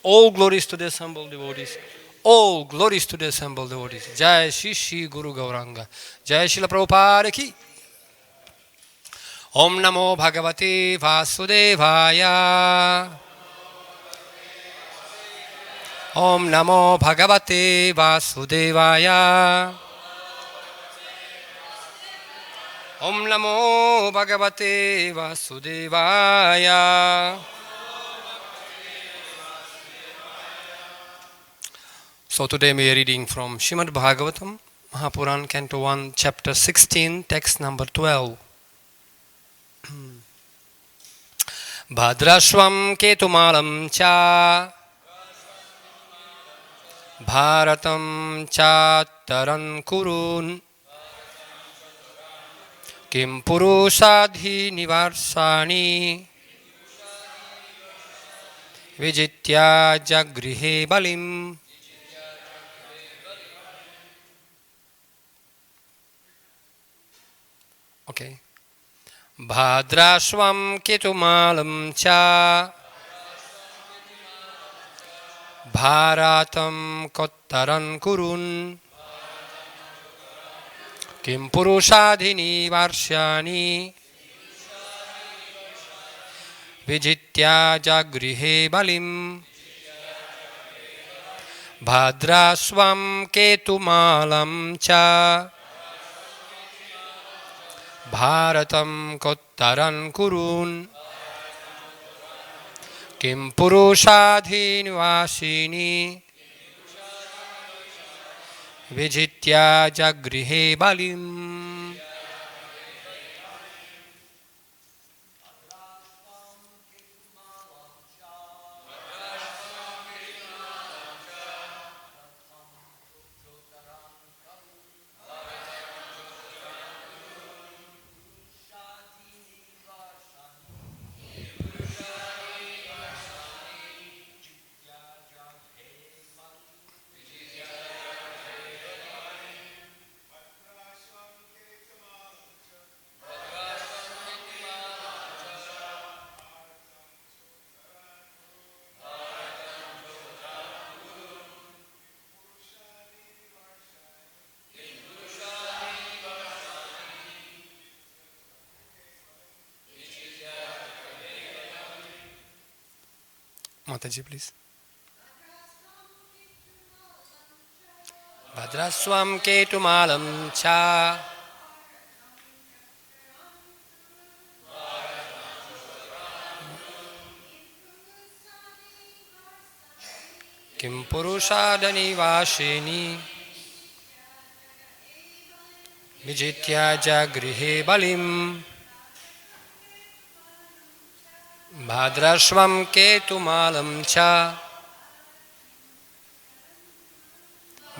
All glories to the assembled devotees. All glories to the assembled devotees. Jai Shri Shri Guru Gauranga. Jai Srila Prabhupada ki. Om Namo Bhagavate Vasudevaya. Om Namo Bhagavate Vasudevaya. Om Namo Bhagavate Vasudevaya. So today we are reading from Srimad Bhagavatam, Mahapuran, Canto 1, Chapter 16, text number 12. Bhadrashvam ketumalam cha Bharatam cha taran kurun Kim purusadhi nivarsani Vijitya jagrihe balim. Okay. Bhadrashvam ketumalam cha Bharatam kottaran kurun Kim purushadhini varshani Vijitya jagrihe balim. Bhadrasvam ketumalam cha Bharatam kottaran kurun Kim purushadhini vasini Vijitya jagrihe balim. Mataji, please. Bhadraswam ketumalam cha Kim purushadhani vashini Vijitya jagrihe balim. Bhadrashvam ketumalam cha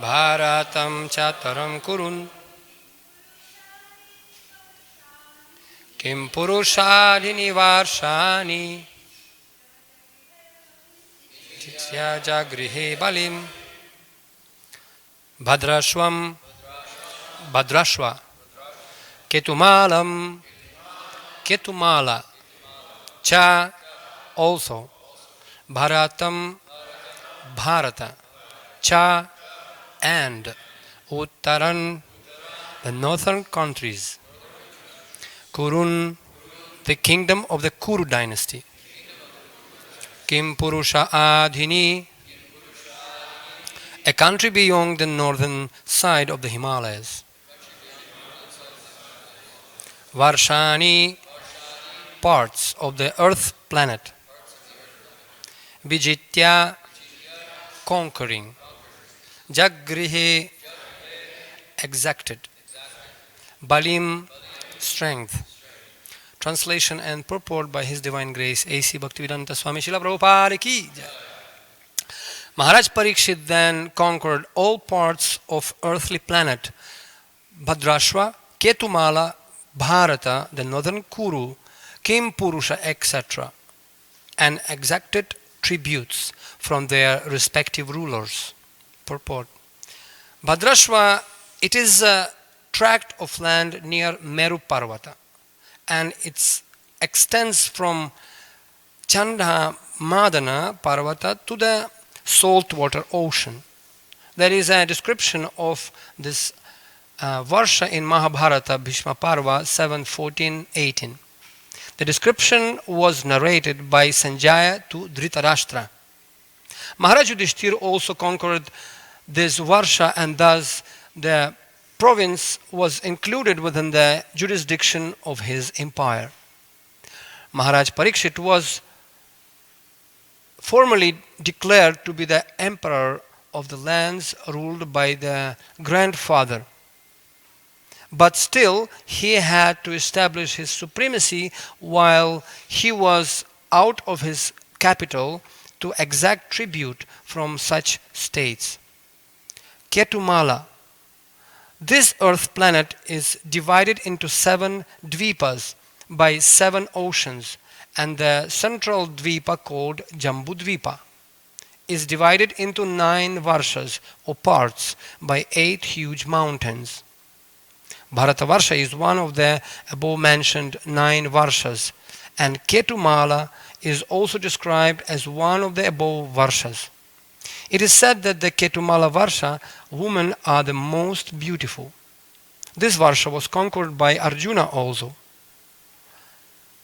Bharatam chataram kurun Kim purushadhini varshani Vijitya jagrihe balim. Bhadrashvam Bhadrashva ketumalam Ketumala cha also Bharatam Bharata cha and Uttaran the northern countries Kurun the kingdom of the Kuru dynasty Kim Purusha Adhini a country beyond the northern side of the Himalayas Varshani parts of the earth planet Vijitya conquering Jagrihe exacted Balim strength. Translation and purport by His Divine Grace A.C. Bhaktivedanta Swami Srila Prabhupada ki jai. Maharaj Parikshit then conquered all parts of earthly planet Bhadrashva, Ketumala, Bharata, the northern Kuru, Kim Purusha, etc., and exacted tributes from their respective rulers. Purport. Bhadrashva, it is a tract of land near Meru Parvata, and it extends from Chanda Madana Parvata to the saltwater ocean. There is a description of this Varsha in Mahabharata, Bhishma Parva 7:14-18. The description was narrated by Sanjaya to Dhritarashtra. Maharaj Yudhishthir also conquered this Varsha, and thus the province was included within the jurisdiction of his empire. Maharaj Parikshit was formally declared to be the emperor of the lands ruled by the grandfather. But still, he had to establish his supremacy while he was out of his capital to exact tribute from such states. Ketumala. This earth planet is divided into 7 dvipas by 7 oceans, and the central dvipa, called Jambudvipa, is divided into 9 varshas or parts by 8 huge mountains. Bharatavarsha is one of the above mentioned 9 varshas, and Ketumala is also described as one of the above varshas. It is said that the Ketumala Varsha women are the most beautiful. This Varsha was conquered by Arjuna also.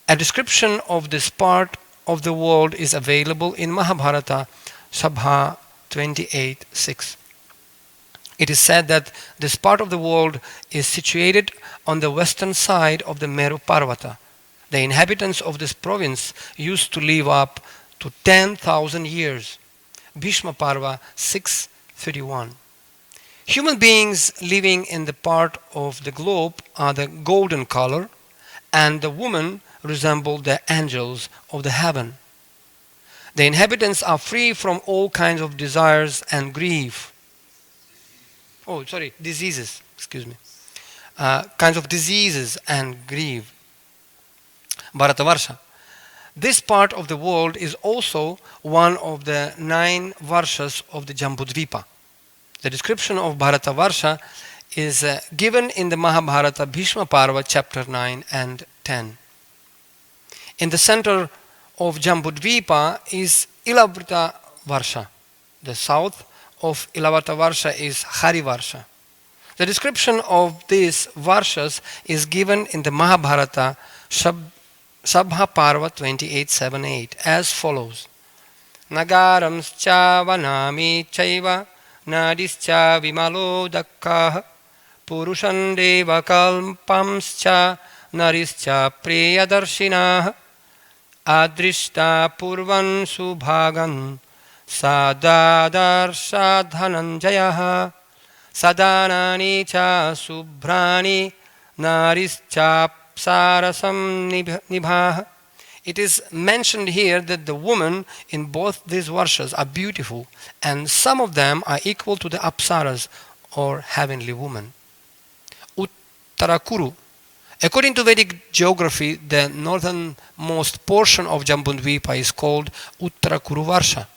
A description of this part of the world is available in Mahabharata Sabha 28:6. It is said that this part of the world is situated on the western side of the Meru Parvata. The inhabitants of this province used to live up to 10,000 years. Bhishma Parva 6:31. Human beings living in the part of the globe are the golden color, and the women resemble the angels of the heaven. The inhabitants are free from all kinds of desires and grief. Diseases, kinds of diseases and grief. Bharatavarsha. This part of the world is also one of the 9 varshas of the Jambudvipa. The description of Bharatavarsha is given in the Mahabharata Bhishma Parva chapter 9 and 10. In the center of Jambudvipa is Ilavrita Varsha. The south of Ilavrita Varsha is Harivarsha. The description of these varshas is given in the Mahabharata Sabha Parva 28:7-8 as follows. Nagaramscha vanami chaiva nadischa vimalo dakkah purushan deva kalpamscha narischa priyadarshina adrishta purvan subhagan sadadarsha dhananjayah sadanani cha subhrani narischa sarasam nibha. It is mentioned here that the women in both these varshas are beautiful, and some of them are equal to the apsaras or heavenly women. Uttarakuru. According to Vedic geography, the northernmost portion of Jambudvipa is called Uttarakuru Varsha.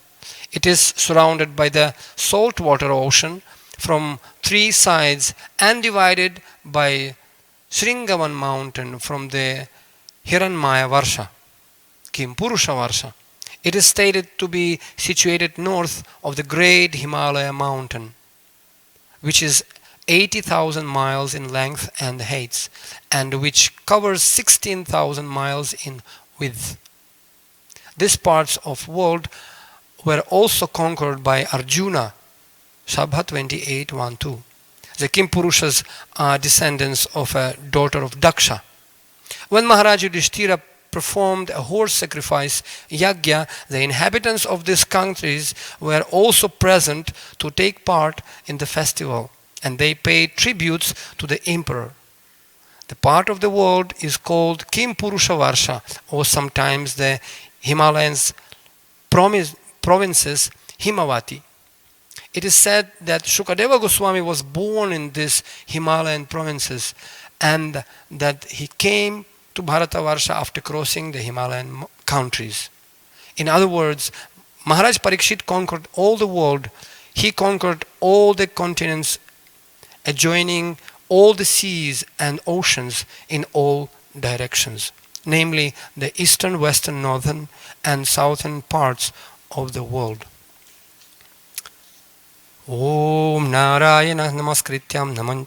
It is surrounded by the saltwater ocean from 3 sides and divided by Sringavan mountain from the Hiranmaya Varsha, Kimpurusha Varsha. It is stated to be situated north of the great Himalaya mountain, which is 80,000 miles in length and height, and which covers 16,000 miles in width. These parts of world were also conquered by Arjuna, Sabha 28:1-2. The Kimpurushas are descendants of a daughter of Daksha. When Maharaj Yudhishthira performed a horse sacrifice yagya, the inhabitants of these countries were also present to take part in the festival, and they paid tributes to the emperor. The part of the world is called Kimpurusha Varsha, or sometimes the Himalayan provinces Himavati. It is said that Shukadeva Goswami was born in these Himalayan provinces, and that he came to Bharatavarsha after crossing the Himalayan countries. In other words, Maharaj Parikshit conquered all the world. He conquered all the continents adjoining all the seas and oceans in all directions, namely the eastern, western, northern and southern parts of the world. Om Narayana Namaskrityam Naman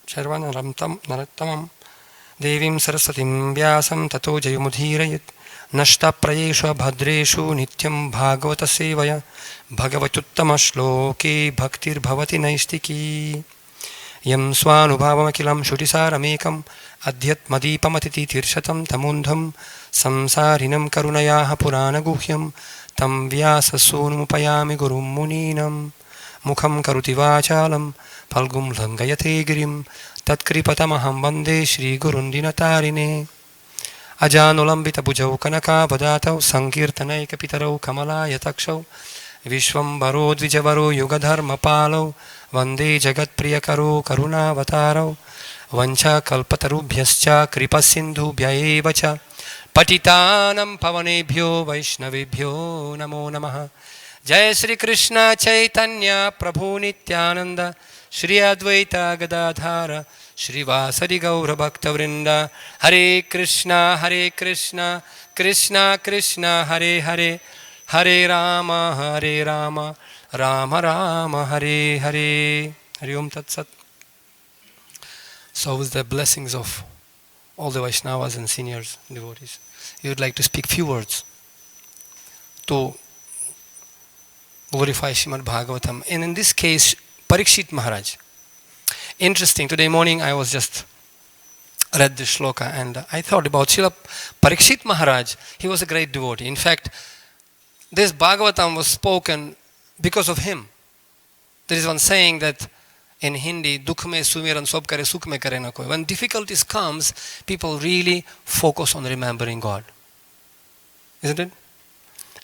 Sharvanaram Narattamam Devim Sarasatim Vyasam Tato Jayamudhirayat Nashta Prayesha Bhadreshu Nityam Bhagavata Sevaya Bhagavatuttama Shloke Bhaktir Bhavati Naistiki Yam Swanubhavakilam Shutisaramekam Adhyatmadipamati Tirshatam Tamundham Samsarinam Karunayaha Purana Guhyam Tam Vyasa Sonumupayami Gurum Muninam Mukham Karuti Vachalam Palgum Langayate Girim Tatkripatamahamam Vande Shri Gurundinatarine Ajanulambita Bujau Kanaka Vadatau Sankirtanaika Pitarau Kamala Yatakshau Vishwam Baro Dvijavaro Yugadharma Palau Vande Jagat Priyakaro Karuna Vatarau Vancha Kalpatarubhyascha Kripasindhu Bhyaevacha Patitanam Pavanebhyo Vaishnavibhyo Namo Namaha Jai Shri Krishna Chaitanya Prabhu Nityananda Shri Advaita Gadadhara Shri Vasadi Gaura Bhakta Vrinda Hare Krishna Krishna Krishna Hare Hare Hare Rama Rama Rama Hare Hare Hari Om Tat Sat. So with the blessings of all the Vaishnavas and seniors devotees, you would like to speak few words to glorify Srimad Bhagavatam. And in this case, Parikshit Maharaj. Interesting, today morning I was just read this shloka and I thought about Srila Parikshit Maharaj. He was a great devotee. In fact, this Bhagavatam was spoken because of him. There is one saying that in Hindi, Dukh mein sumiran sob kare sukh mein kare na koi. When difficulties comes, people really focus on remembering God. Isn't it?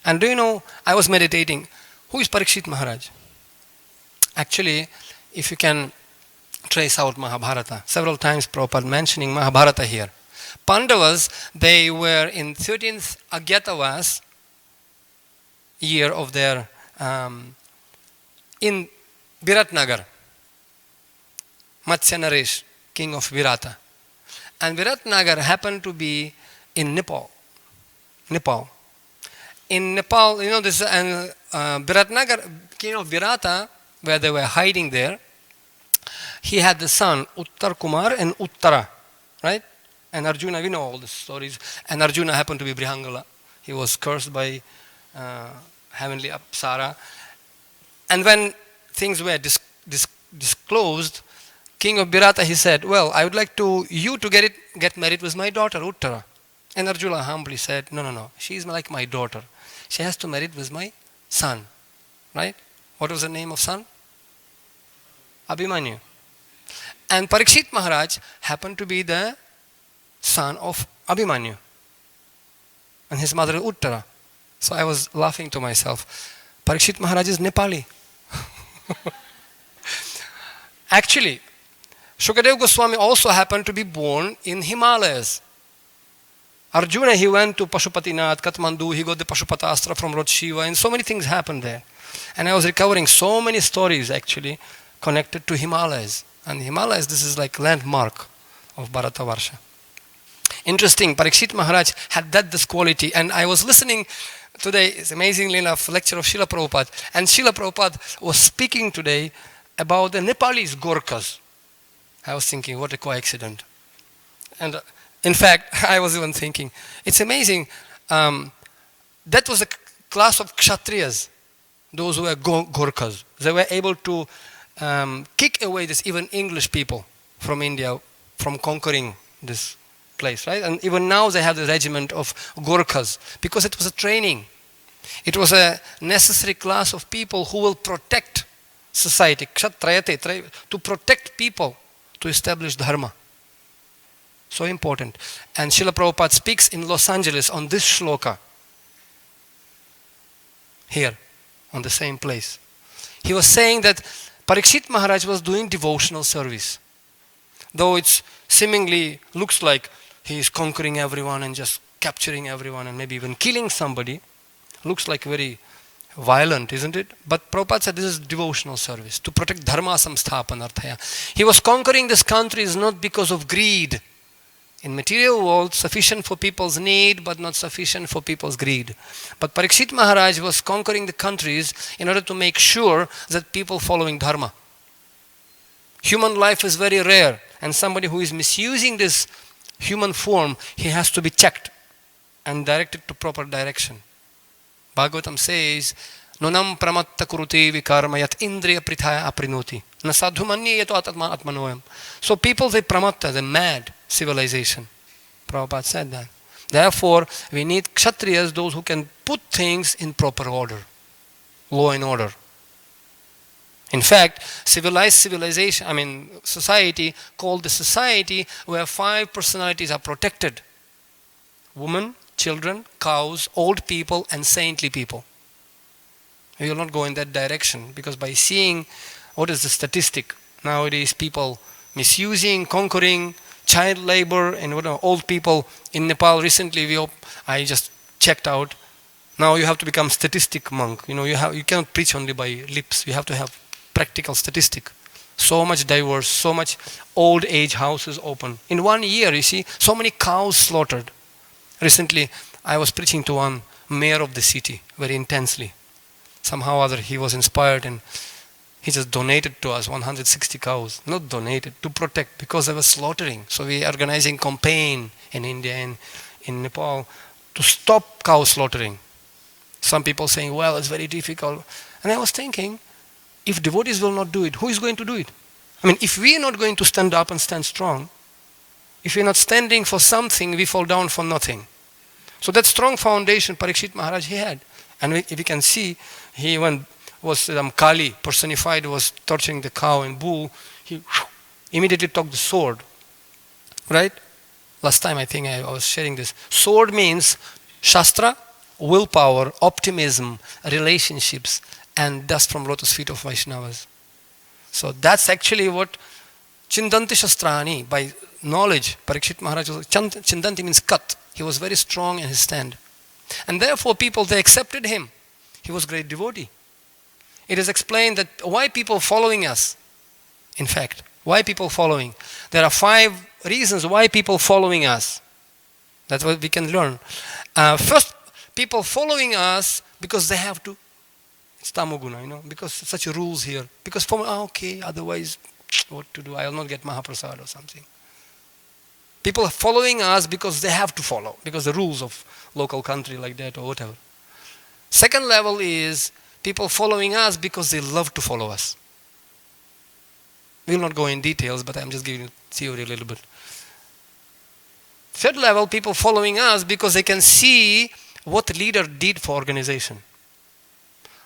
And do you know, I was meditating, who is Parikshit Maharaj? Actually, if you can trace out Mahabharata, several times Prabhupada mentioning Mahabharata here. Pandavas, they were in 13th Agyatavas year of their, in Viratnagar. Matsya Naresh, king of Virata. And Viratnagar happened to be in Nepal. In Nepal, you know, this Viratnagar, king of Virata, where they were hiding there, he had the son Uttar Kumar and Uttara, right? And Arjuna, we know all the stories. And Arjuna happened to be Brihangala. He was cursed by heavenly Apsara. And when things were disclosed, king of Virata, he said, well, I would like you to get married with my daughter Uttara. And Arjuna humbly said, no, she is like my daughter. She has to marry with my son, right? What was the name of son? Abhimanyu. And Parikshit Maharaj happened to be the son of Abhimanyu. And his mother is Uttara. So I was laughing to myself. Parikshit Maharaj is Nepali. Actually, Shukadev Goswami also happened to be born in Himalayas. Arjuna, he went to Pashupatinath, Kathmandu, he got the Pashupatastra from Lord Shiva, and so many things happened there. And I was recovering so many stories actually connected to Himalayas. And Himalayas, this is like landmark of Bharatavarsha. Interesting, Parikshit Maharaj had this quality. And I was listening today, it's amazingly enough, lecture of Srila Prabhupada. And Srila Prabhupada was speaking today about the Nepalese Gorkhas. I was thinking, what a coincidence. And in fact, I was even thinking, it's amazing. That was a class of Kshatriyas, those who were Gorkhas. They were able to kick away this even English people from India from conquering this place, right? And even now they have the regiment of Gorkhas because it was a training. It was a necessary class of people who will protect society, Kshatrayate, to protect people, to establish dharma. So important. And Srila Prabhupada speaks in Los Angeles on this shloka. Here, on the same place. He was saying that Parikshit Maharaj was doing devotional service. Though it seemingly looks like he is conquering everyone and just capturing everyone and maybe even killing somebody. Looks like very violent, isn't it? But Prabhupada said this is devotional service, to protect dharma samsthapanarthaya. He was conquering this country is not because of greed. In material world, sufficient for people's need, but not sufficient for people's greed. But Parikshit Maharaj was conquering the countries in order to make sure that people following dharma. Human life is very rare, and somebody who is misusing this human form, he has to be checked and directed to proper direction. Bhagavatam says, Nunam pramatta kuruti vikarma yat indriya prithaya aprinoti. Na sadhu manye yato atmanoyam. So people, they pramatta, they mad civilization. Prabhupada said that. Therefore, we need kshatriyas, those who can put things in proper order. Law and order. In fact, society called the society where 5 personalities are protected. Women, children, cows, old people, and saintly people. We will not go in that direction, because by seeing what is the statistic nowadays, people misusing, conquering, child labor, and old people in Nepal. Recently, I just checked out. Now you have to become statistic monk. You cannot preach only by lips. You have to have practical statistic. So much diverse, so much old age houses open. In 1 year, you see, so many cows slaughtered. Recently, I was preaching to one mayor of the city very intensely. Somehow or other, he was inspired and he just donated to us 160 cows. Not donated, to protect, because they were slaughtering. So we are organizing campaign in India and in Nepal to stop cow slaughtering. Some people saying, well, it's very difficult. And I was thinking, if devotees will not do it, who is going to do it? If we are not going to stand up and stand strong, if we are not standing for something, we fall down for nothing. So that strong foundation Parikshit Maharaj he had. And if you can see, he was Kali personified, was torturing the cow and bull. He immediately took the sword. Right? Last time I think I was sharing this. Sword means Shastra, willpower, optimism, relationships, and dust from lotus feet of Vaishnavas. So that's actually what Chindanti Shastrani, by knowledge, Parikshit Maharaj was, Chindanti means cut. He was very strong in his stand. And therefore people, they accepted him. He was a great devotee. It is explained that why people following us. In fact, why people following? There are 5 reasons why people following us. That's what we can learn. First, people following us because they have to. It's tamoguna, because such rules here. Because okay, otherwise, what to do? I will not get Mahaprasad or something. People are following us because they have to follow, because the rules of local country like that or whatever. Second level is people following us because they love to follow us. We will not go in details, but I'm just giving you theory a little bit. Third level, people following us because they can see what the leader did for organization.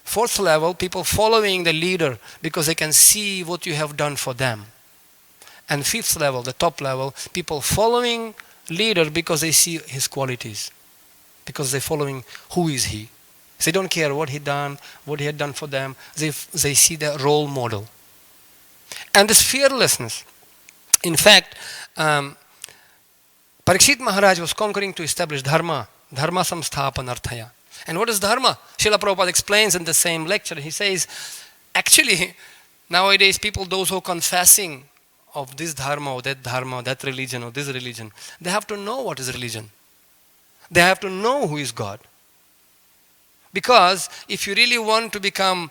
Fourth level, people following the leader because they can see what you have done for them. And fifth level, the top level, people following leader because they see his qualities. Because they're following who is he. They don't care what he had done for them. They see the role model. And this fearlessness. In fact, Parikshit Maharaj was conquering to establish dharma. Dharma samsthapanarthaya. And what is dharma? Srila Prabhupada explains in the same lecture. He says, actually, nowadays people, those who are confessing of this dharma, that religion or this religion, they have to know what is religion. They have to know who is God. Because if you really want to become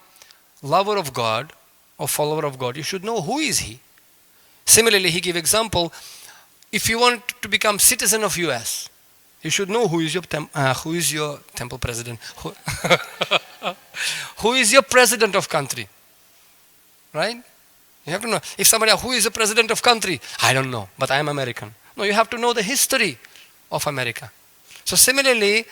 lover of God or follower of God, you should know who is he. Similarly, he gave example, if you want to become citizen of US, you should know who is your temple president. Who is your president of country? Right? You have to know. If somebody, who is the president of country? I don't know, but I am American. No, you have to know the history of America. So similarly,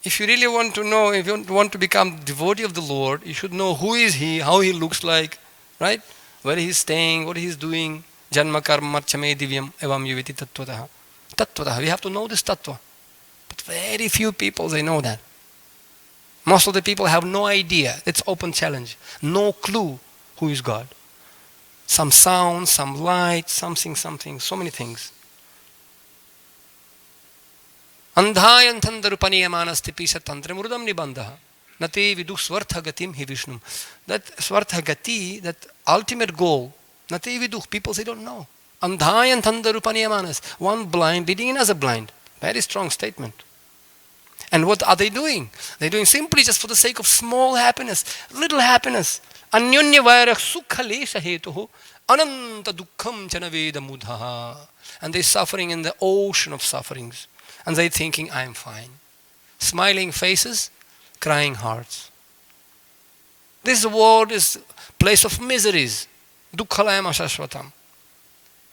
if you really want to know, if you want to become devotee of the Lord, you should know who is he, how he looks like, right? Where he is staying, what he is doing. Janma karma marchame divyam evam yuviti tattvataha. Tattvataha. We have to know this tattva. But very few people, they know that. Most of the people have no idea. It's open challenge. No clue who is God. Some sound, some light, something, so many things. Andhayantandarupaniyamanas tipisha tantra murudam nibandha. Nate vidu swartha gatim hi Vishnum. That swartha gati, that ultimate goal, nate vidu, people they don't know. Andhayan thandarupanyamanas. One blind leading another blind. Very strong statement. And what are they doing? They're doing simply just for the sake of small happiness, little happiness. Anyonya vairah sukha lesha hetuhu ananta dukkham chanaveda mudha. And they're suffering in the ocean of sufferings. And they're thinking, I'm fine. Smiling faces, crying hearts. This world is a place of miseries. Dukkhalayam ashashvatam.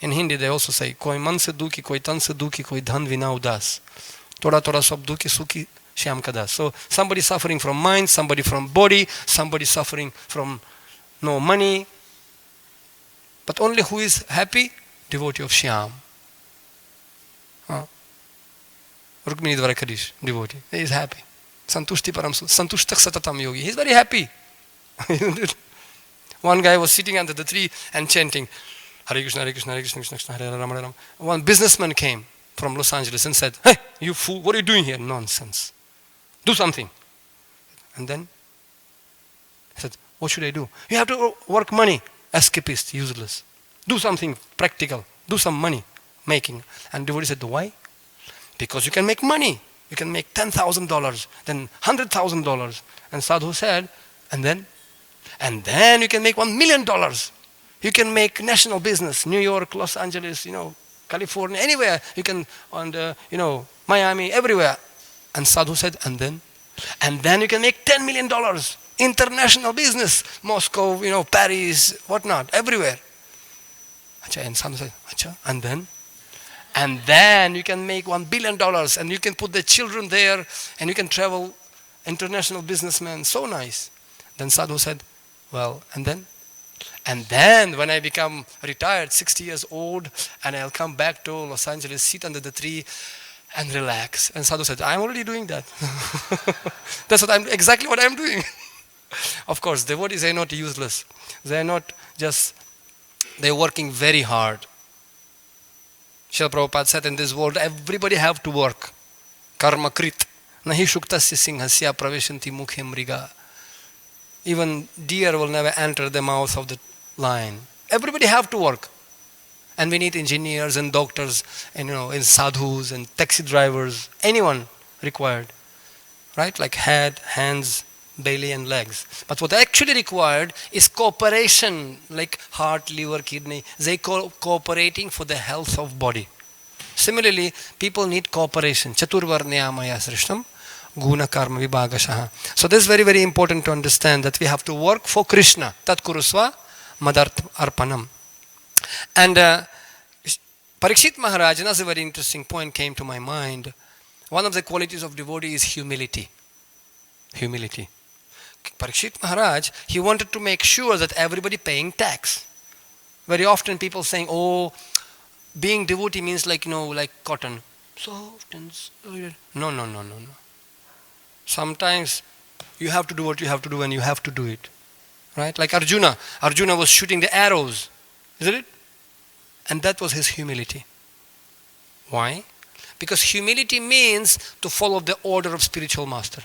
In Hindi they also say, koi man se dukhi, koi tan se dukhi, koi dhan vina udas. Thoda thoda sab dukhi sukhi shyam kadas. So somebody suffering from mind, somebody from body, somebody suffering from no money. But only who is happy? Devotee of Shyam. Rukmini Dvarakadish, devotee. He is happy. Santushti param santushtak satatam yogi. He is very happy. One guy was sitting under the tree and chanting Hare Krishna, Hare Krishna, Hare Krishna, Krishna Krishna, Hare Rama, Hare Rama. One businessman came from Los Angeles and said, hey, you fool, what are you doing here? Nonsense. Do something. And then he said, what should I do? You have to work money. Escapist, useless. Do something practical. Do some money making. And devotee said, why? Because you can make money. You can make $10,000, then $100,000. And sadhu said, and then you can make $1 million. You can make national business, New York, Los Angeles, California, anywhere. You can, Miami, everywhere. And sadhu said, and then you can make $10 million. International business, Moscow, Paris, whatnot, everywhere. And sadhu said, and then you can make $1 billion and you can put the children there and you can travel, international businessmen, so nice. Then sadhu said, well, and then when I become retired, 60 years old, and I'll come back to Los Angeles, sit under the tree and relax. And sadhu said, I'm already doing that. That's exactly what I'm doing. Of course, devotees are not useless. They're not just, they're working very hard. Srila Prabhupada said, in this world, everybody have to work. Karma krit. Nahi shuktasya singhasya praveshanti mukhe mriga. Even deer will never enter the mouth of the lion. Everybody have to work. And we need engineers and doctors and and sadhus and taxi drivers, anyone required. Right? Like head, hands, belly and legs. But what actually required is cooperation, like heart, liver, kidney. They cooperating for the health of body. Similarly, people need cooperation. Chaturvarnyamaya srishtam. Guna karma vibhagashaha. So this is very, very important to understand that we have to work for Krishna. Tat kurusva madart arpanam. And Parikshit Maharaj, another very interesting point came to my mind. One of the qualities of devotee is humility. Humility. Parikshit Maharaj, he wanted to make sure that everybody paying tax. Very often people saying, oh, being devotee means like cotton. Soft and no. Sometimes you have to do what you have to do and you have to do it. Right? Like Arjuna. Arjuna was shooting the arrows. Isn't it? And that was his humility. Why? Because humility means to follow the order of spiritual master.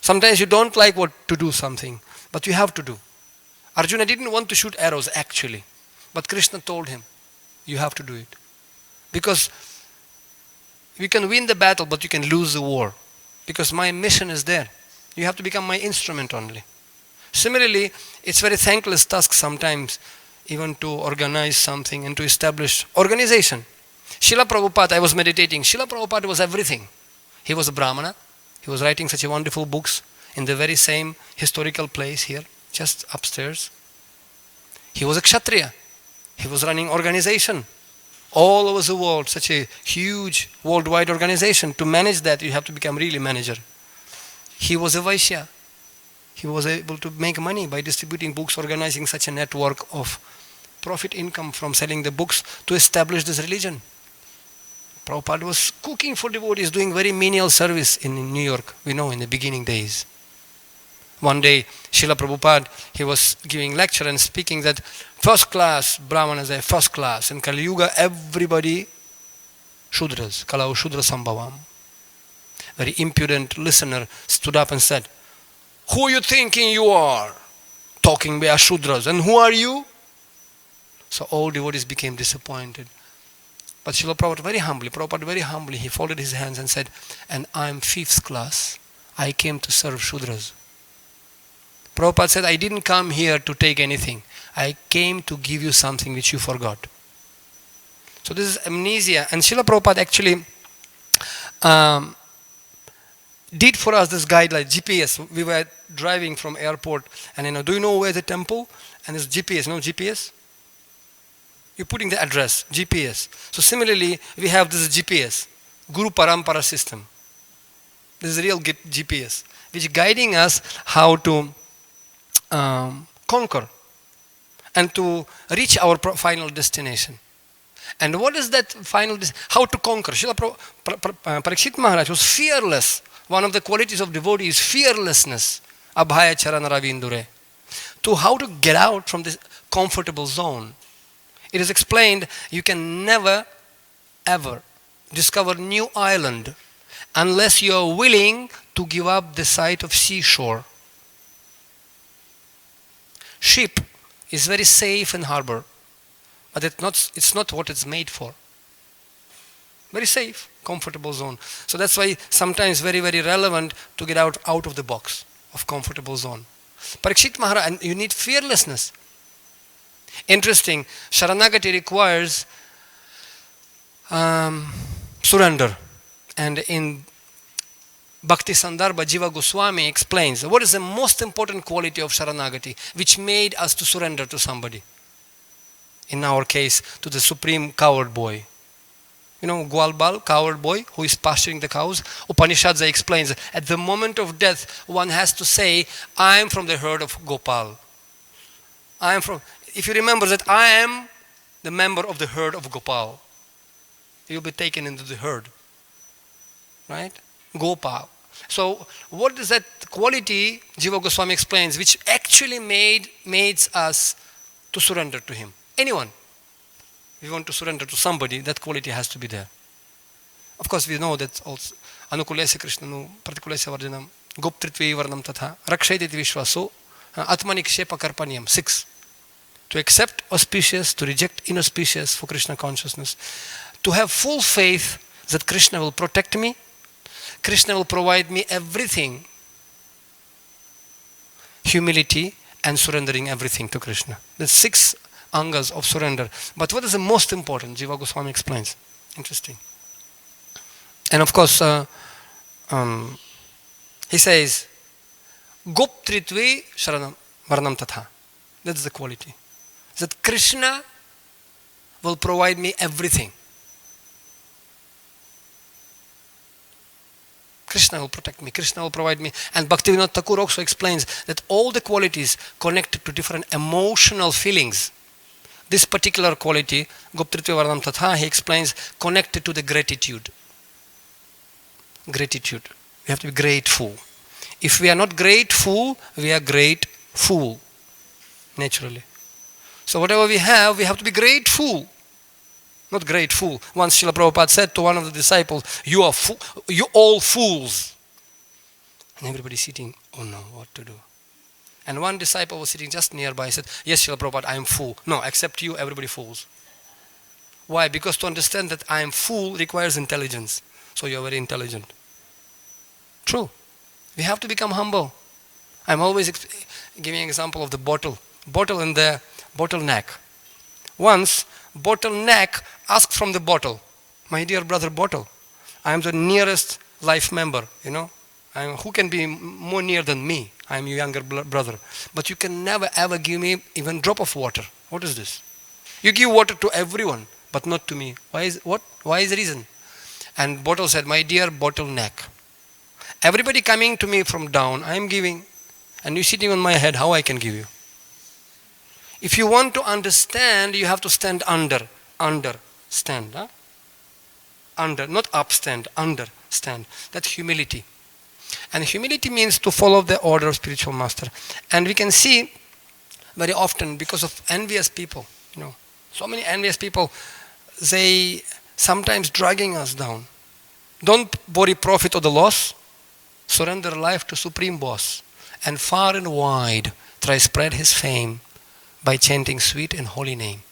Sometimes you don't like what to do something, but you have to do. Arjuna didn't want to shoot arrows actually. But Krishna told him, you have to do it. Because you can win the battle, but you can lose the war. Because my mission is there. You have to become my instrument only. Similarly, it's very thankless task sometimes even to organize something and to establish organization. Srila Prabhupada, I was meditating. Srila Prabhupada was everything. He was a Brahmana. He was writing such wonderful books in the very same historical place here, just upstairs. He was a Kshatriya. He was running organization all over the world, such a huge worldwide organization. To manage that, you have to become really manager. He was a Vaishya. He was able to make money by distributing books, organizing such a network of profit income from selling the books to establish this religion. Prabhupada was cooking for devotees, doing very menial service in New York, we know, in the beginning days. One day, Srila Prabhupada, he was giving lecture and speaking that first class, Brahmanas are first class. In Kali Yuga, everybody Shudras, Kalau Shudra Sambhavam. Very impudent listener stood up and said, who you thinking you are? Talking by Shudras. And who are you? So all devotees became disappointed. But Srila Prabhupada very humbly, he folded his hands and said, and I'm fifth class. I came to serve Shudras. Prabhupada said, I didn't come here to take anything. I came to give you something which you forgot. So this is amnesia. And Srila Prabhupada actually did for us this guideline, GPS. We were driving from airport and do you know where the temple? And there's GPS, GPS? You're putting the address, GPS. So similarly, we have this GPS, Guru Parampara system. This is real GPS, which is guiding us how to conquer and to reach our final destination. And what is that final how to conquer? Srila Parikshit Maharaj was fearless. One of the qualities of devotee is fearlessness. Abhaya Charana Ravindure. To how to get out from this comfortable zone. It is explained you can never ever discover new island unless you are willing to give up the sight of seashore. Ship is very safe in harbor, but it's not what it's made for. Very safe, comfortable zone. So that's why sometimes very, very relevant to get out of the box of comfortable zone. Parikshit Maharaj, and you need fearlessness. Interesting, Sharanagati requires surrender. And in Bhakti Sandarbha, Jiva Goswami explains what is the most important quality of Sharanagati which made us to surrender to somebody. In our case, to the supreme coward boy. Gwalbal, coward boy, who is pasturing the cows. Upanishadza explains at the moment of death, one has to say, I am from the herd of Gopal. If you remember that I am the member of the herd of Gopal, you'll be taken into the herd. Right? Gopal. So what is that quality, Jiva Goswami explains, which actually made us to surrender to him? Anyone. If you want to surrender to somebody, that quality has to be there. Of course, we know that also Anukulesya Krishnanu, Pratikulesya Varjanam, Goptritvi Varnam Tatha, Rakshayati Vishwaso, Atmanikshepa Karpanyam. 6. To accept auspicious, to reject inauspicious for Krishna consciousness. To have full faith that Krishna will protect me, Krishna will provide me everything. Humility and surrendering everything to Krishna. The 6 angas of surrender. But what is the most important? Jiva Goswami explains. Interesting. And of course, he says, Goptritve Sharanam Varnam Tatha. That's the quality. That Krishna will provide me everything. Krishna will protect me, Krishna will provide me. And Bhaktivinoda Thakur also explains that all the qualities connected to different emotional feelings. This particular quality, Goptritva Varnam Tatha, he explains, connected to the gratitude. Gratitude. We have to be grateful. If we are not grateful, we are great fool. Naturally. So whatever we have to be grateful. Not grateful. Once Srila Prabhupada said to one of the disciples, you all fools. And everybody sitting, oh no, what to do? And one disciple was sitting just nearby. He said, yes, Srila Prabhupada, I am fool. No, except you, everybody fools. Why? Because to understand that I am fool requires intelligence. So you are very intelligent. True. We have to become humble. I'm always giving an example of the bottle. Bottle and the bottleneck. Once, bottleneck asked from the bottle, my dear brother bottle, I am the nearest life member, who can be more near than me? I am your younger brother. But you can never ever give me even drop of water. What is this? You give water to everyone, but not to me. Why is the reason? And bottle said, my dear bottleneck, everybody coming to me from down, I am giving, and you sitting on my head, how I can give you? If you want to understand, you have to stand under, stand. Huh? Under, not upstand, understand. That's humility. And humility means to follow the order of spiritual master. And we can see very often because of envious people, so many envious people, they sometimes dragging us down. Don't worry profit or the loss. Surrender life to Supreme Boss. And far and wide, try spread his fame by chanting sweet and holy name.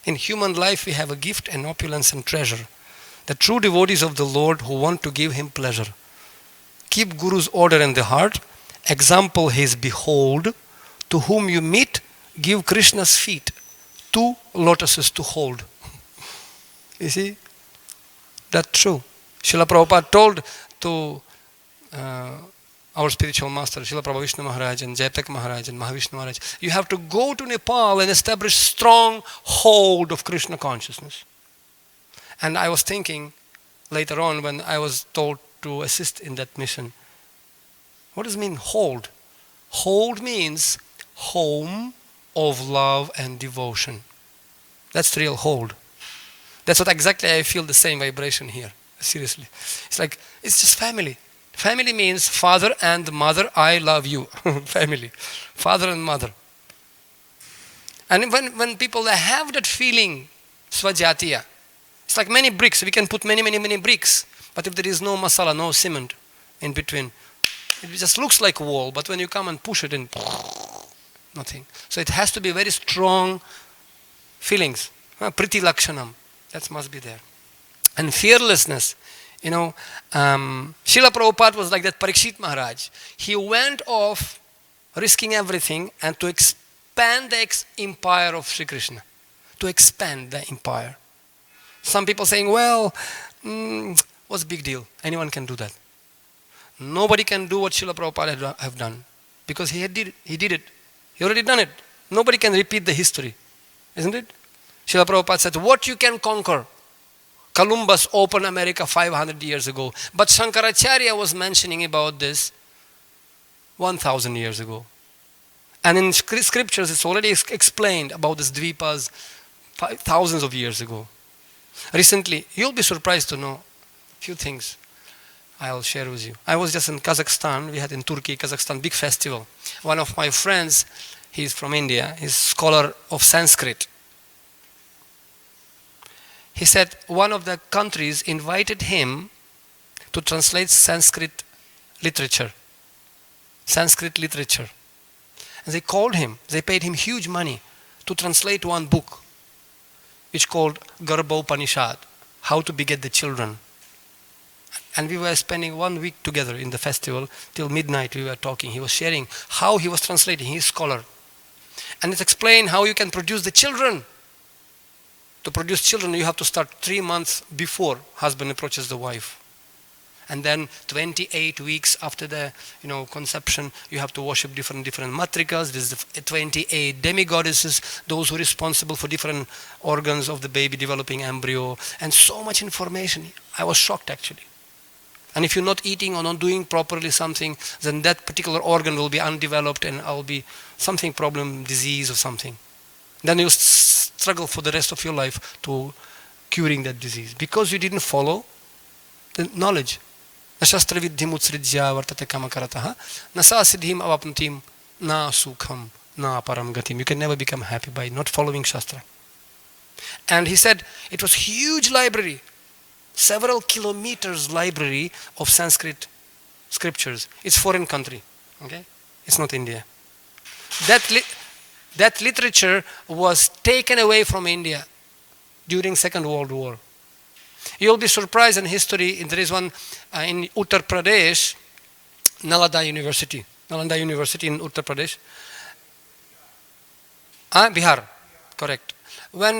In human life we have a gift and opulence and treasure. The true devotees of the Lord who want to give him pleasure. Keep Guru's order in the heart. Example his behold. To whom you meet, give Krishna's feet 2 lotuses to hold. You see? That's true. Srila Prabhupada told to our spiritual master, Srila Prabhu Vishnu Maharaj and Jayatak Maharaj and Mahavishnu Maharaj, you have to go to Nepal and establish strong hold of Krishna consciousness. And I was thinking later on when I was told to assist in that mission, what does it mean hold? Hold means home of love and devotion. That's the real hold. That's what exactly I feel the same vibration here. Seriously. It's like, it's just family. Family means father and mother, I love you. Family. Father and mother. And when people have that feeling, swajatiya, it's like many bricks. We can put many bricks. But if there is no masala, no cement in between, it just looks like a wall. But when you come and push it in, nothing. So it has to be very strong feelings. Priti lakshanam. That must be there. And fearlessness. You know, Srila Prabhupada was like that Parikshit Maharaj. He went off risking everything and to expand the empire of Sri Krishna. To expand the empire. Some people saying, well, what's the big deal? Anyone can do that. Nobody can do what Srila Prabhupada have done. Because he did it. He already done it. Nobody can repeat the history. Isn't it? Srila Prabhupada said, what you can conquer. Columbus opened America 500 years ago. But Shankaracharya was mentioning about this 1000 years ago. And in scriptures it's already explained about these dvipas thousands of years ago. Recently, you'll be surprised to know a few things I'll share with you. I was just in Kazakhstan. We had in Turkey, Kazakhstan, big festival. One of my friends, he's from India, he's scholar of Sanskrit. He said one of the countries invited him to translate Sanskrit literature. Sanskrit literature. And they called him, they paid him huge money to translate one book, which called Garbhopanishad, How to Beget the Children. And we were spending 1 week together in the festival, till midnight we were talking. He was sharing how he was translating, he's scholar. And it explained how you can produce the children. To produce children, you have to start 3 months before husband approaches the wife. And then 28 weeks after the conception, you have to worship different matrikas. There's the 28 demigoddesses, those who are responsible for different organs of the baby, developing embryo, and so much information. I was shocked actually. And if you're not eating or not doing properly something, then that particular organ will be undeveloped and will be something problem, disease or something. Then you'll struggle for the rest of your life to curing that disease because you didn't follow the knowledge. Shastra vidhim utsridhya vartate kamakarataha nasa siddhim avapnutim na sukham na param gatim. You can never become happy by not following Shastra. And he said it was huge library, several kilometers library of Sanskrit scriptures. It's foreign country, okay? It's not India. That literature was taken away from India during Second World War. You'll be surprised in history. There is one in Uttar Pradesh, Nalanda University in Uttar Pradesh. Bihar, correct. When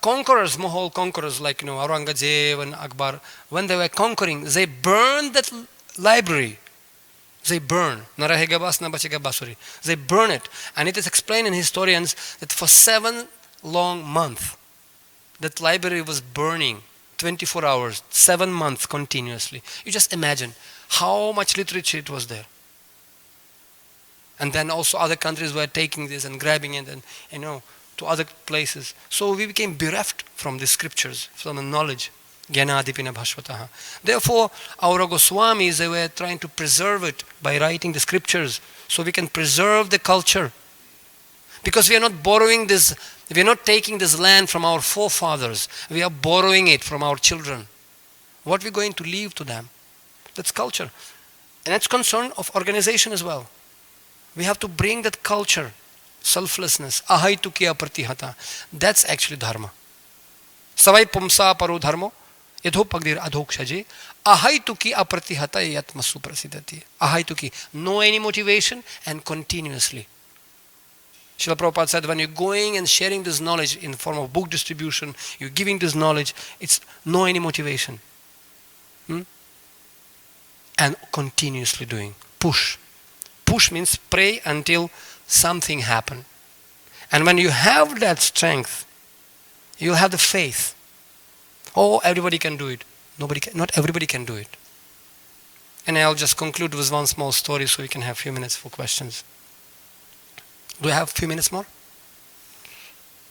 conquerors, Mughal conquerors like Aurangzeb and Akbar, when they were conquering, they burned that library. They burn. They burn it. And it is explained in historians that for 7 long months, that library was burning 24 hours, 7 months continuously. You just imagine how much literature it was there. And then also other countries were taking this and grabbing it and, to other places. So we became bereft from the scriptures, from the knowledge. Gyanadipina Bhashvataha. Therefore, our Goswamis, they were trying to preserve it by writing the scriptures so we can preserve the culture. Because we are not borrowing this, we are not taking this land from our forefathers. We are borrowing it from our children. What are we going to leave to them? That's culture. And that's concern of organization as well. We have to bring that culture, selflessness, ahaituki apratihata. That's actually dharma. Savai pumsa paro dharmo, yadhopagdir adhokshaje, ahaituki apratihata yatmasu prasidati. Ahaituki, no any motivation and continuously. Srila Prabhupada said, when you're going and sharing this knowledge in the form of book distribution, you're giving this knowledge, it's no any motivation. And continuously doing. Push. Push means pray until something happens. And when you have that strength, you'll have the faith. Oh, everybody can do it. Not everybody can do it. And I'll just conclude with one small story so we can have a few minutes for questions. Do we have a few minutes more?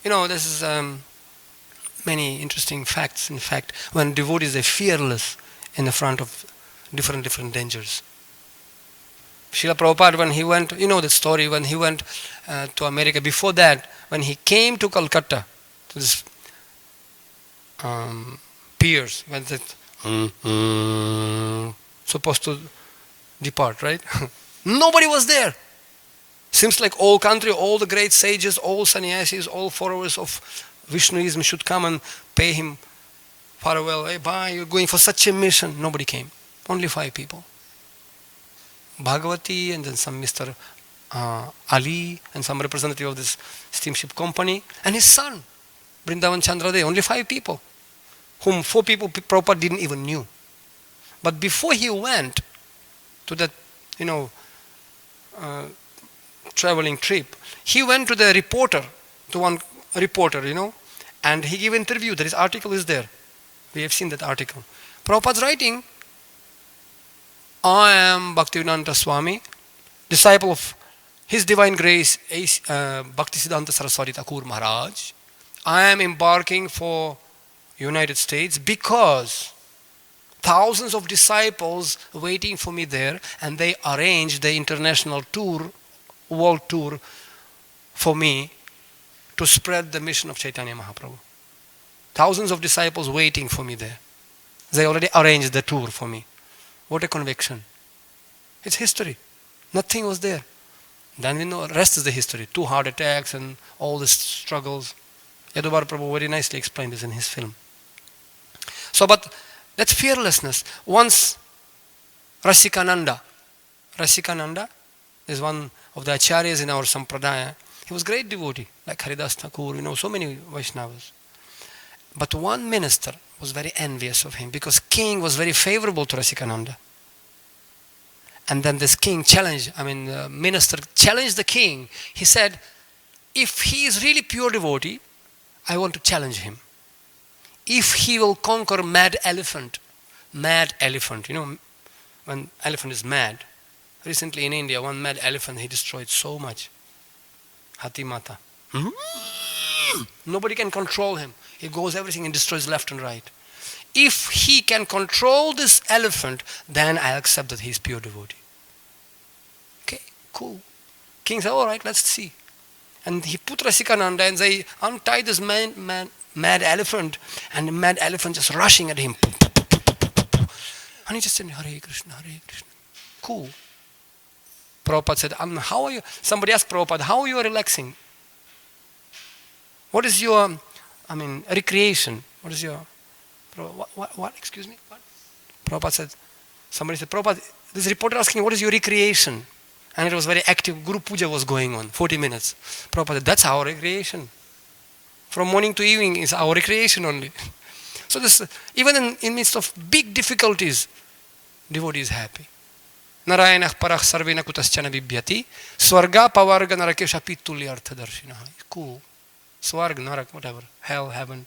This is many interesting facts. In fact, when devotees are fearless in the front of different dangers. Srila Prabhupada, when he went, the story, when he went to America, before that, when he came to Calcutta, to this piers, when that supposed to depart, right? Nobody was there. Seems like all country, all the great sages, all sannyasis, all followers of Vishnuism should come and pay him farewell. Hey, bye, you're going for such a mission. Nobody came. Only 5 people. Bhagavati and then some Mr. Ali and some representative of this steamship company and his son, Vrindavan Chandrade. Only 5 people, whom 4 people Prabhupada didn't even knew. But before he went to that, traveling trip, he went to the reporter, to one reporter, and he gave an interview. This article is there. We have seen that article. Prabhupada's writing, I am Bhaktivedanta Swami, disciple of His Divine Grace, Bhaktisiddhanta Saraswati Thakur Maharaj. I am embarking for United States because thousands of disciples waiting for me there, and they arranged the international tour, world tour, for me to spread the mission of Chaitanya Mahaprabhu. Thousands of disciples waiting for me there. They already arranged the tour for me. What a conviction. It's history. Nothing was there. Then we know the rest is the history. 2 heart attacks and all the struggles. Yadubar Prabhu very nicely explained this in his film. So, but that's fearlessness. Once Rasikananda is one of the acharyas in our sampradaya. He was a great devotee, like Haridas Thakur, so many Vaishnavas. But one minister was very envious of him because king was very favorable to Rasikananda. And then this king the minister challenged the king. He said, if he is really pure devotee, I want to challenge him. If he will conquer mad elephant, when elephant is mad. Recently in India, one mad elephant, he destroyed so much. Hathi Mata. Nobody can control him. He goes everything and destroys left and right. If he can control this elephant, then I accept that he is pure devotee. Okay, cool. King said, all right, let's see. And he put Rasikananda and they untied this mad elephant, and the mad elephant just rushing at him. And he just said, Hare Krishna, Hare Krishna. Cool. Prabhupada said, how are you? Somebody asked Prabhupada, how are you relaxing? What is your, recreation? What is your, what? Excuse me? What? Prabhupada said, somebody said, Prabhupada, this reporter asking, what is your recreation? And it was very active. Guru Puja was going on, 40 minutes. Prabhupada said, that's our recreation. From morning to evening is our recreation only. So this, even in midst of big difficulties, devotee is happy. Narayanah parach sarvena kutaschana bibhyati, swarga pavarga narakesha pitulya artha darshinaha. Cool. Swarg, narak, whatever. Hell, heaven.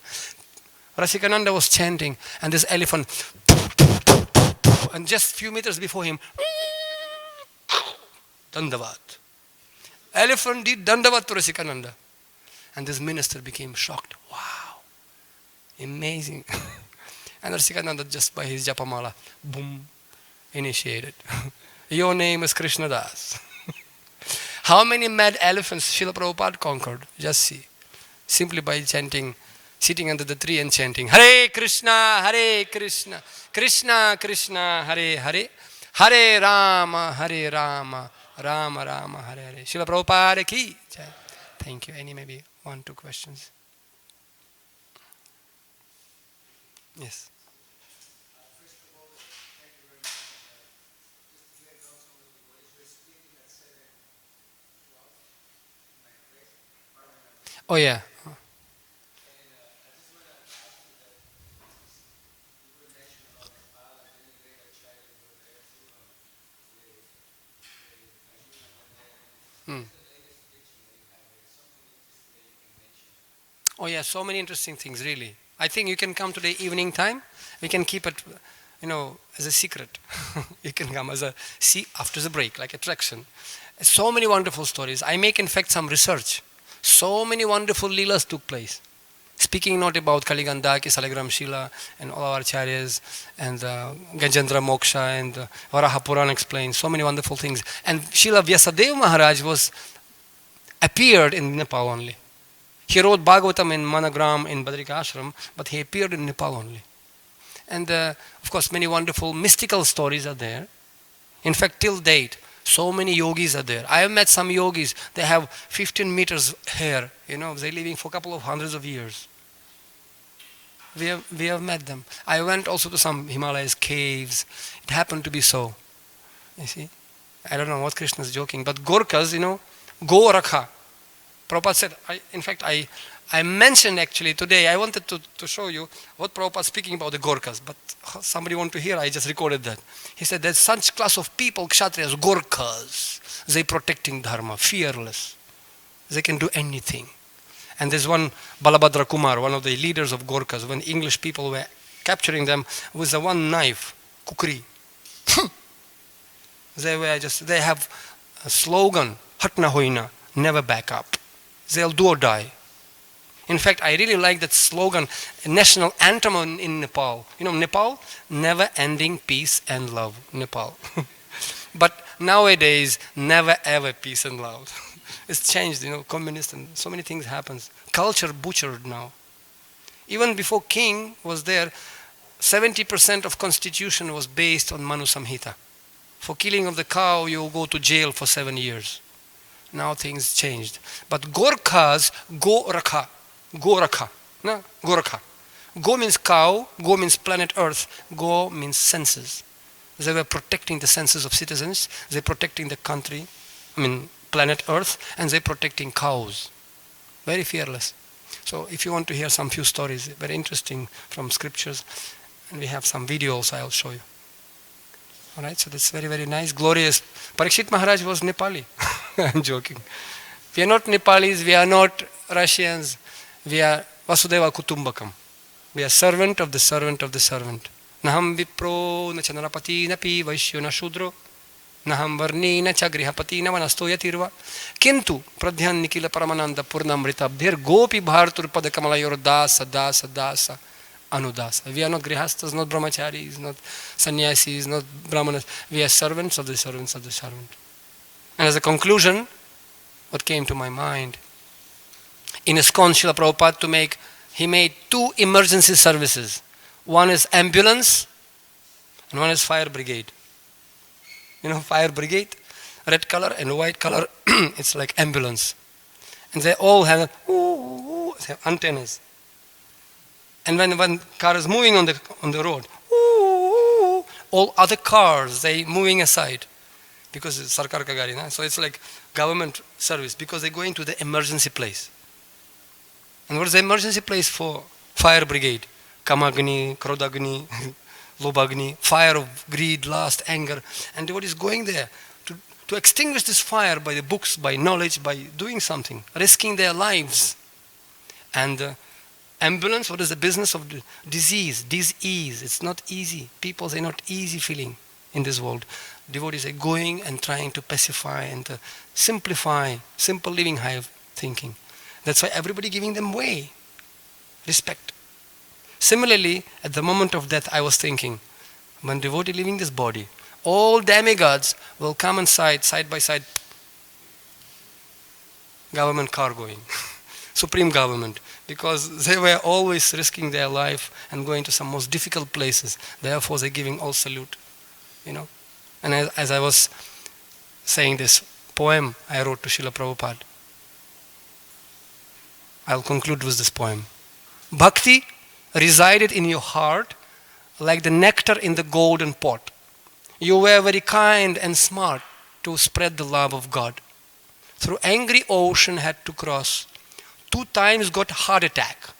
Rasikananda was chanting, and this elephant, and just few meters before him, Dandavat. Elephant did Dandavat to Rasikananda. And this minister became shocked. Wow. Amazing. And Rasikananda, just by his japamala, boom, initiated. Your name is Krishna Das. How many mad elephants Srila Prabhupada conquered? Just see. Simply by chanting, sitting under the tree and chanting, Hare Krishna, Krishna Krishna, Hare Hare, Hare Rama, Rama Rama, Hare Hare. Srila Prabhupada ki jai. Thank you. Any maybe one, two questions? Yes. Oh yeah. Hmm. Oh yeah, so many interesting things really. I think you can come today evening time. We can keep it, as a secret. You can come as a see after the break, like attraction. So many wonderful stories. I make in fact some research. So many wonderful leelas took place. Speaking not about Kaligandaki, Salagram Shila, and all our acharyas, and Gajendra Moksha, and Varaha Puran explains so many wonderful things. And Shila Vyasadeva Maharaj was appeared in Nepal only. He wrote Bhagavatam in Managram in Badrika Ashram, but he appeared in Nepal only. And of course, many wonderful mystical stories are there. In fact, till date, so many yogis are there. I have met some yogis, they have 15 meters hair, they're living for a couple of hundreds of years. We have met them. I went also to some Himalayas caves. It happened to be so. You see? I don't know what Krishna is joking, but Gorkhas, Go Rakha. Prabhupada said, I mentioned actually today, I wanted to show you what Prabhupada speaking about the Gorkhas, but somebody want to hear, I just recorded that. He said there's such class of people, Kshatriyas, Gorkhas, they protecting Dharma, fearless. They can do anything. And there's one Balabhadra Kumar, one of the leaders of Gorkhas, when English people were capturing them with the one knife, kukri. They have a slogan, Hatna Hoina, never back up. They'll do or die. In fact, I really like that slogan, national anthem in Nepal. Nepal, never ending peace and love, Nepal. But nowadays, never ever peace and love. It's changed, communist and so many things happens. Culture butchered now. Even before king was there, 70% of constitution was based on Manu Samhita. For killing of the cow, you go to jail for 7 years. Now things changed. But Gorkhas, Go Rakha. Go Rakha. No? Go Rakha. Go means cow, Go means planet Earth, Go means senses. They were protecting the senses of citizens, they're protecting the country, planet Earth, and they're protecting cows. Very fearless. So if you want to hear some few stories, very interesting from scriptures, and we have some videos I'll show you. Alright, so that's very, very nice, glorious. Parikshit Maharaj was Nepali. I'm joking. We are not Nepalis, we are not Russians, we are Vasudeva Kutumbakam. We are servant of the servant of the servant. Naham vipro na chanarapati na pi vaishyo na shudro. Naham varni na cha grihapati na vanasto yatirva. Kintu pradhyan nikila paramananda purnamritabdhir gopi bhartur padakamalayur dasa dasa dasa anudasa. We are not grihastas, not brahmacharis, not sannyasis, not brahmanas. We are servants of the servants of the servant. And as a conclusion, what came to my mind, in ISKCON, Srila Prabhupada he made 2 emergency services. One is ambulance and one is fire brigade. Fire brigade, red color and white color, it's like ambulance. And they all have antennas. And when one car is moving on the road, all other cars, they moving aside. Because it's Sarkar ka gari, so it's like government service, because they go into the emergency place. And what is the emergency place for fire brigade? Kamagni, Krodagni, Lobagni, fire of greed, lust, anger. And what is going there? To extinguish this fire by the books, by knowledge, by doing something, risking their lives. And ambulance, what is the business of the disease? Disease, it's not easy. People say not easy feeling in this world. Devotees are going and trying to pacify and to simplify, simple living, high thinking. That's why everybody giving them way, respect. Similarly, at the moment of death, I was thinking, when devotee leaving this body, all demigods will come inside, side by side, government car going, supreme government, because they were always risking their life and going to some most difficult places. Therefore, they're giving all salute, And as I was saying this poem I wrote to Srila Prabhupada, I'll conclude with this poem. Bhakti resided in your heart like the nectar in the golden pot. You were very kind and smart to spread the love of God. Through angry ocean had to cross. 2 times got heart attack.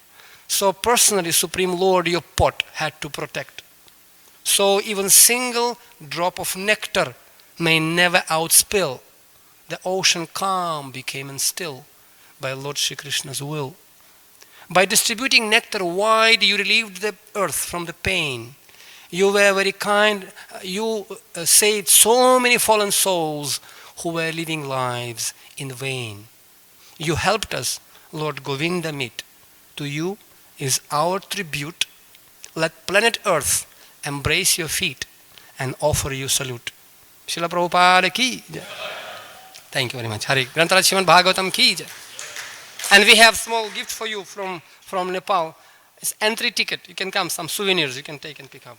So personally, Supreme Lord, your pot had to protect. So even single drop of nectar may never outspill. The ocean calm became and still by Lord Shri Krishna's will. By distributing nectar wide, you relieved the earth from the pain. You were very kind. You saved so many fallen souls who were living lives in vain. You helped us, Lord Govinda, meet. To you is our tribute. Let planet Earth embrace your feet and offer you salute. Srila Prabhupada ki jai. Thank you very much. Hari Grantharaj Srimad Bhagavatam ki jai. And we have small gift for you from Nepal. It's entry ticket. You can come, some souvenirs you can take and pick up.